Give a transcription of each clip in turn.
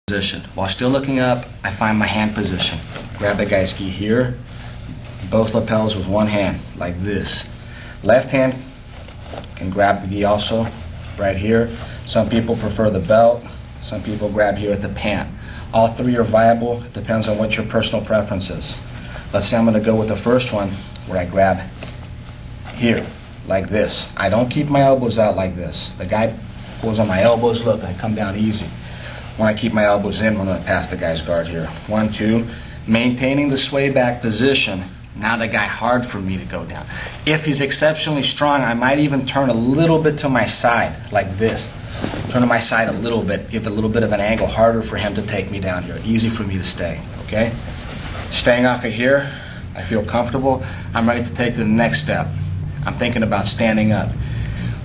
position. While still looking up, I find my hand position. Grab the guy's gi here, both lapels with one hand, like this. Left hand can grab the gi also, right here. Some people prefer the belt, some people grab here at the pant. All three are viable, it depends on what your personal preference is. Let's say I'm going to go with the first one, where I grab here, like this. I don't keep my elbows out like this. The guy pulls on my elbows, look, I come down easy. When I keep my elbows in, I'm going to pass the guy's guard here. 1, 2, maintaining the sway back position. Now the guy hard for me to go down. If he's exceptionally strong, I might even turn a little bit to my side, like this. Turn to my side a little bit, give it a little bit of an angle, harder for him to take me down here. Easy for me to stay, okay? Staying off of here, I feel comfortable. I'm ready to take the next step. I'm thinking about standing up.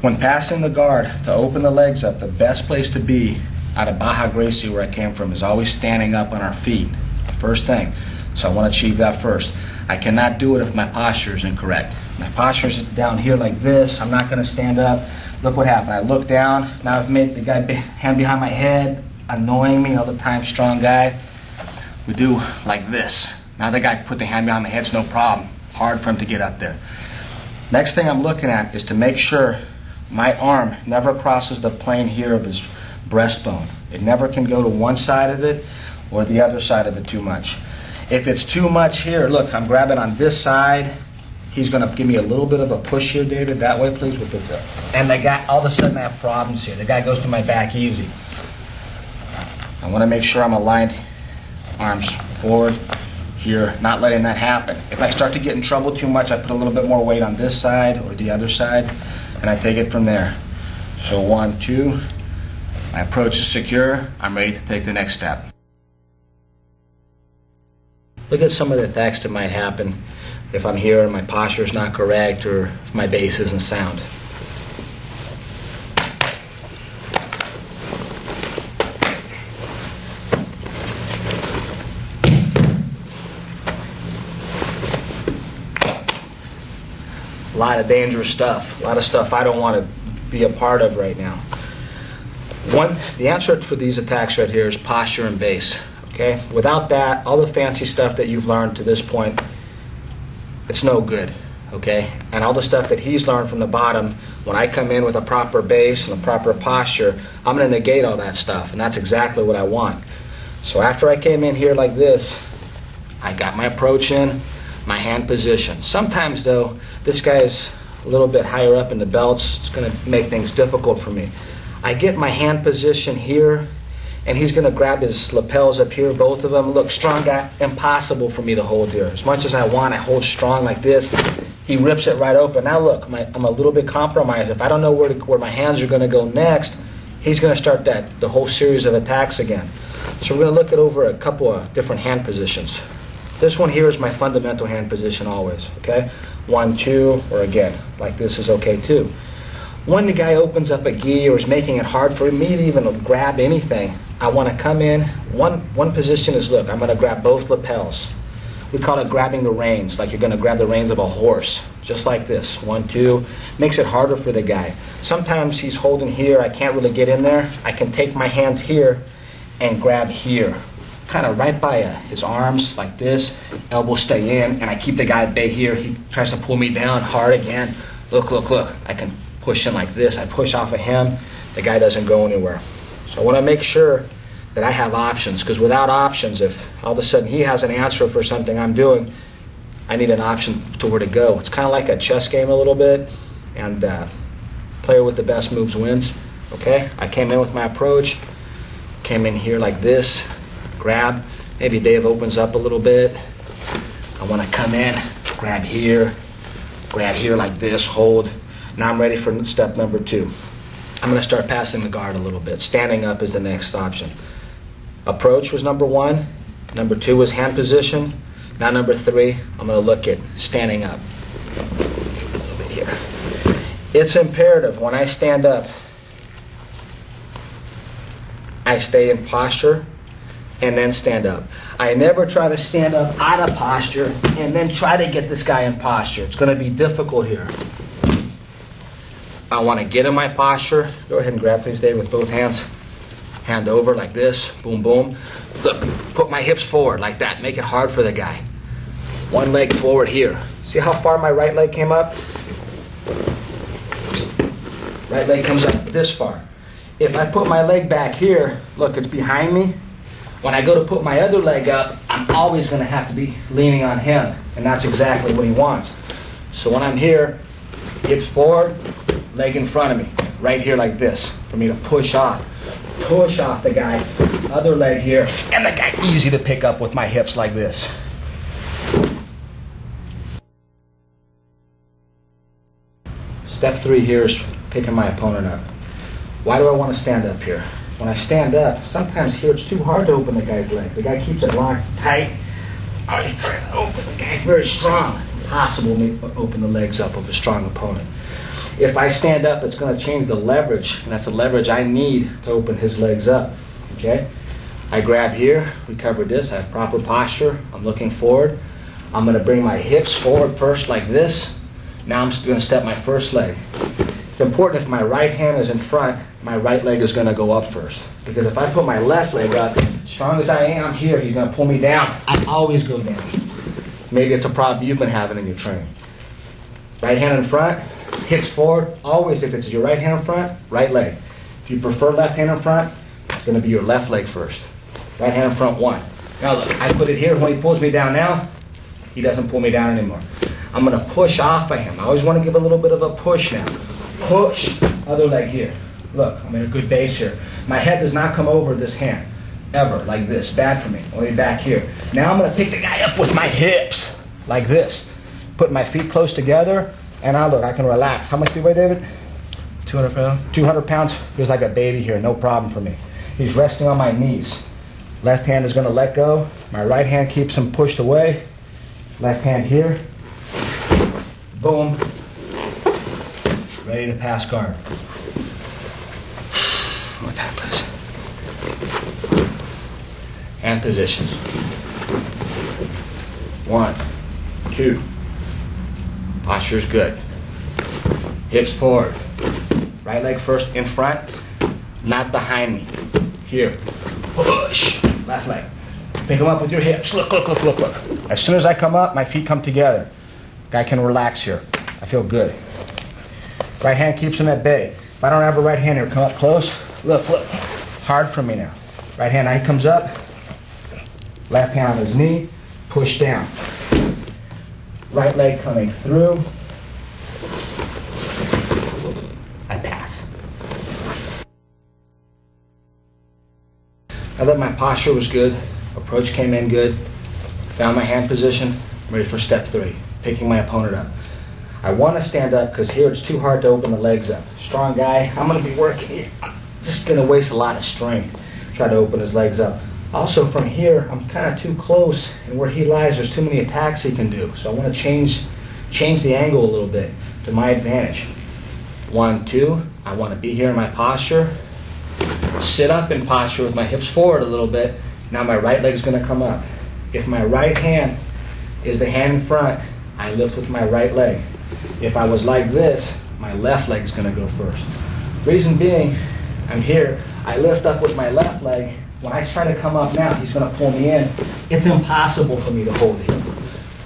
When passing the guard, to open the legs up, the best place to be out of Baja Gracie, where I came from, is always standing up on our feet. The first thing. So I want to achieve that first. I cannot do it if my posture is incorrect. My posture is down here like this. I'm not going to stand up. Look what happened. I look down. Now I've made the guy hand behind my head, annoying me all the time, strong guy. We do like this. Now the guy put the hand behind my head, it's no problem. Hard for him to get up there. Next thing I'm looking at is to make sure my arm never crosses the plane here of his breastbone. It never can go to one side of it or the other side of it too much. If it's too much here, look, I'm grabbing on this side. He's going to give me a little bit of a push here, David. That way, please, with this. And the guy, all of a sudden, I have problems here. The guy goes to my back easy. I want to make sure I'm aligned, arms forward here, not letting that happen. If I start to get in trouble too much, I put a little bit more weight on this side or the other side, and I take it from there. So 1, 2. My approach is secure. I'm ready to take the next step. Look at some of the attacks that might happen if I'm here and my posture is not correct or if my base isn't sound. A lot of dangerous stuff. A lot of stuff I don't want to be a part of right now. The answer for these attacks right here is posture and base. Okay? Without that, all the fancy stuff that you've learned to this point, it's no good. Okay? And all the stuff that he's learned from the bottom, when I come in with a proper base and a proper posture, I'm going to negate all that stuff, and that's exactly what I want. So after I came in here like this, I got my approach in, my hand position. Sometimes, though, this guy is a little bit higher up in the belts. It's going to make things difficult for me. I get my hand position here, and he's going to grab his lapels up here, both of them. Look, strong guy, impossible for me to hold here. As much as I want, I hold strong like this. He rips it right open. Now look, I'm a little bit compromised. If I don't know where my hands are going to go next, he's going to start the whole series of attacks again. So we're going to look at over a couple of different hand positions. This one here is my fundamental hand position always. Okay, 1, 2, or again, like this is okay too. When the guy opens up a gi or is making it hard for me to even grab anything, I want to come in. One position is, look, I'm going to grab both lapels. We call it grabbing the reins, like you're going to grab the reins of a horse, just like this. 1, 2. Makes it harder for the guy. Sometimes he's holding here, I can't really get in there. I can take my hands here and grab here, kind of right by his arms, like this. Elbows stay in, and I keep the guy at bay here. He tries to pull me down hard again. Look, look, look. I can push in like this. I push off of him. The guy doesn't go anywhere. So I want to make sure that I have options, because without options, if all of a sudden he has an answer for something I'm doing, I need an option to where to go. It's kind of like a chess game a little bit, and player with the best moves wins. Okay? I came in with my approach, came in here like this, grab. Maybe Dave opens up a little bit. I want to come in, grab here like this, hold. Now I'm ready for step number 2. I'm going to start passing the guard a little bit. Standing up is the next option. Approach was number 1. Number 2 was hand position. Now number 3, I'm going to look at standing up. A little bit here. It's imperative when I stand up, I stay in posture and then stand up. I never try to stand up out of posture and then try to get this guy in posture. It's going to be difficult here. I want to get in my posture. Go ahead and grab, please, Dave, with both hands. Hand over like this, boom, boom. Look, put my hips forward like that. Make it hard for the guy. One leg forward here. See how far my right leg came up? Right leg comes up this far. If I put my leg back here, look, it's behind me. When I go to put my other leg up, I'm always going to have to be leaning on him, and that's exactly what he wants. So when I'm here, hips forward, leg in front of me, right here like this, for me to push off the guy, other leg here, and the guy easy to pick up with my hips like this. Step 3 here is picking my opponent up. Why do I want to stand up here? When I stand up, sometimes here it's too hard to open the guy's leg. The guy keeps it locked tight. I try to open. The guy's very strong. Impossible to open the legs up of a strong opponent. If I stand up, it's going to change the leverage, and that's the leverage I need to open his legs up. Okay? I grab here. We covered this. I have proper posture. I'm looking forward. I'm going to bring my hips forward first like this. Now I'm going to step my first leg. It's important if my right hand is in front, my right leg is going to go up first. Because if I put my left leg up, strong as I am here, he's going to pull me down. I always go down. Maybe it's a problem you've been having in your training. Right hand in front, hips forward. Always, if it's your right hand in front, right leg. If you prefer left hand in front, it's going to be your left leg first. Right hand in front, 1. Now look, I put it here. When he pulls me down now, he doesn't pull me down anymore. I'm going to push off of him. I always want to give a little bit of a push now. Push, other leg here. Look, I'm in a good base here. My head does not come over this hand, ever, like this. Bad for me. Only back here. Now I'm going to pick the guy up with my hips, like this. Put my feet close together, and now look, I can relax. How much do you weigh, David? 200 pounds. 200 pounds. Feels like a baby here, no problem for me. He's resting on my knees. Left hand is going to let go. My right hand keeps him pushed away. Left hand here. Boom. Ready to pass guard. One time, please. Hand positions. 1, 2. Posture's good. Hips forward. Right leg first in front, not behind me. Here. Push. Left leg. Pick them up with your hips. Look, look, look, look, look. As soon as I come up, my feet come together. Guy can relax here. I feel good. Right hand keeps him at bay. If I don't have a right hand here, come up close. Look, look. Hard for me now. Right hand, he comes up. Left hand on his knee. Push down. Right leg coming through. I pass. Now that my posture was good, approach came in good, found my hand position, I'm ready for step 3, picking my opponent up. I want to stand up because here it's too hard to open the legs up. Strong guy, I'm going to be working here. I'm just going to waste a lot of strength try to open his legs up. Also from here, I'm kind of too close, and where he lies, there's too many attacks he can do. So I want to change the angle a little bit to my advantage. 1, 2, I want to be here in my posture. Sit up in posture with my hips forward a little bit. Now my right leg's going to come up. If my right hand is the hand in front, I lift with my right leg. If I was like this, my left leg's going to go first. Reason being, I'm here, I lift up with my left leg. When I try to come up now, he's going to pull me in. It's impossible for me to hold him.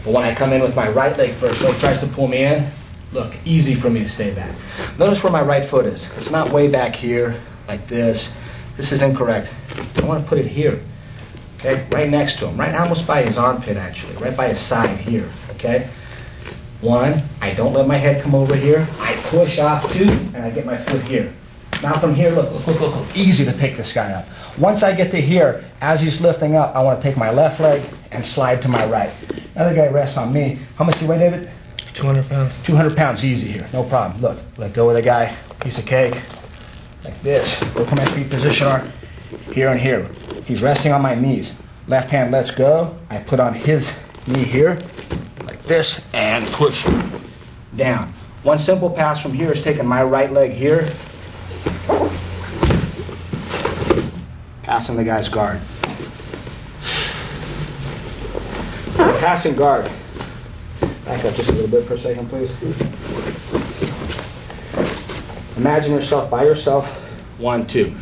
But when I come in with my right leg first, so he tries to pull me in, look, easy for me to stay back. Notice where my right foot is. It's not way back here, like this. This is incorrect. I want to put it here, okay, right next to him, right almost by his armpit, actually, right by his side here, okay? 1, I don't let my head come over here. I push off 2, and I get my foot here. Now from here, look, look, look, look, look, easy to pick this guy up. Once I get to here, as he's lifting up, I want to take my left leg and slide to my right. Now the guy rests on me. How much do you weigh, David? 200 pounds. 200 pounds, easy here, no problem. Look, let go of the guy, piece of cake, like this. Look where my feet position are, here and here. He's resting on my knees. Left hand lets go. I put on his knee here, like this, and push down. One simple pass from here is taking my right leg here, passing the guy's guard. Passing guard. Back up just a little bit for a second, please. Imagine yourself by yourself. 1, 2.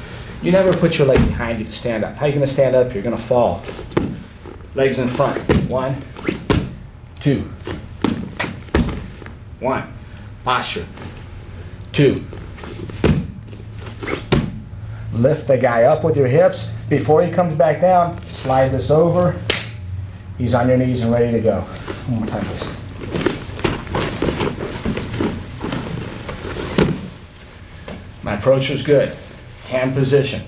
You never put your leg behind you to stand up. How are you going to stand up? You're going to fall. Legs in front. 1, 2. 1. Posture. 2. Lift the guy up with your hips. Before he comes back down, slide this over. He's on your knees and ready to go. One more time, please. My approach was good. Hand position.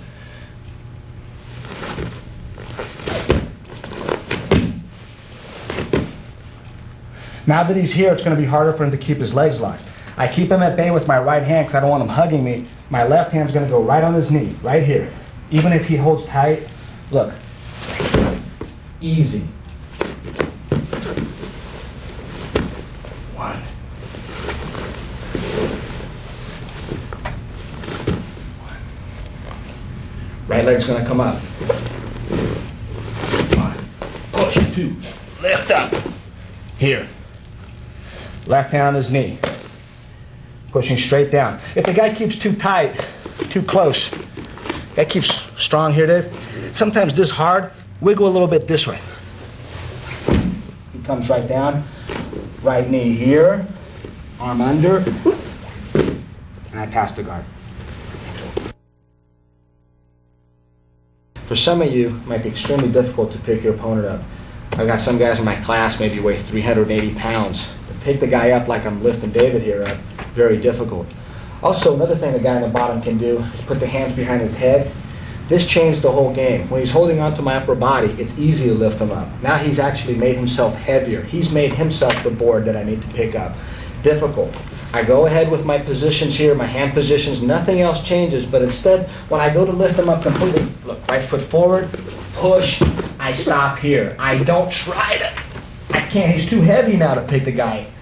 Now that he's here, it's going to be harder for him to keep his legs locked. I keep him at bay with my right hand because I don't want him hugging me. My left hand's going to go right on his knee, right here. Even if he holds tight, look. Easy. 1. Right leg's going to come up. 1. Push. 2. Lift up. Here. Left hand on his knee. Pushing straight down. If the guy keeps too tight, too close, that keeps strong here, Dave. Sometimes this hard, wiggle a little bit this way. He comes right down. Right knee here. Arm under. And I pass the guard. For some of you, it might be extremely difficult to pick your opponent up. I've got some guys in my class maybe weigh 380 pounds. To pick the guy up like I'm lifting David here up, very difficult. Also, another thing the guy on the bottom can do is put the hands behind his head. This changed the whole game. When he's holding onto my upper body, it's easy to lift him up. Now he's actually made himself heavier. He's made himself the board that I need to pick up. Difficult. I go ahead with my positions here, my hand positions, nothing else changes, but instead, when I go to lift him up completely, look, right foot forward, push, I stop here. I don't try to, I can't, he's too heavy now to pick the guy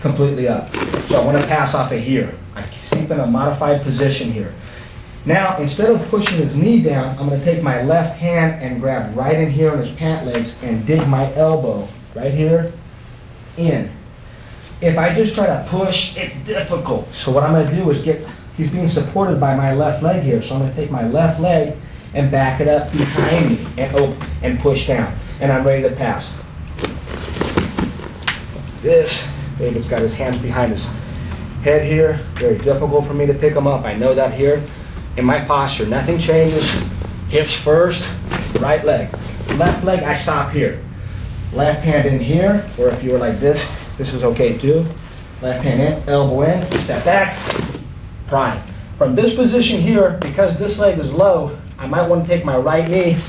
completely up. So I want to pass off of here. I keep in a modified position here. Now, instead of pushing his knee down, I'm going to take my left hand and grab right in here on his pant legs and dig my elbow right here in. If I just try to push, it's difficult. So what I'm going to do is he's being supported by my left leg here, so I'm going to take my left leg and back it up behind me and push down. And I'm ready to pass. This, David's got his hands behind his head here. Very difficult for me to pick him up. I know that here. In my posture, nothing changes. Hips first, right leg. Left leg, I stop here. Left hand in here, or if you were like this is okay too. Left hand in, elbow in, step back, prime. From this position here, because this leg is low, I might want to take my right knee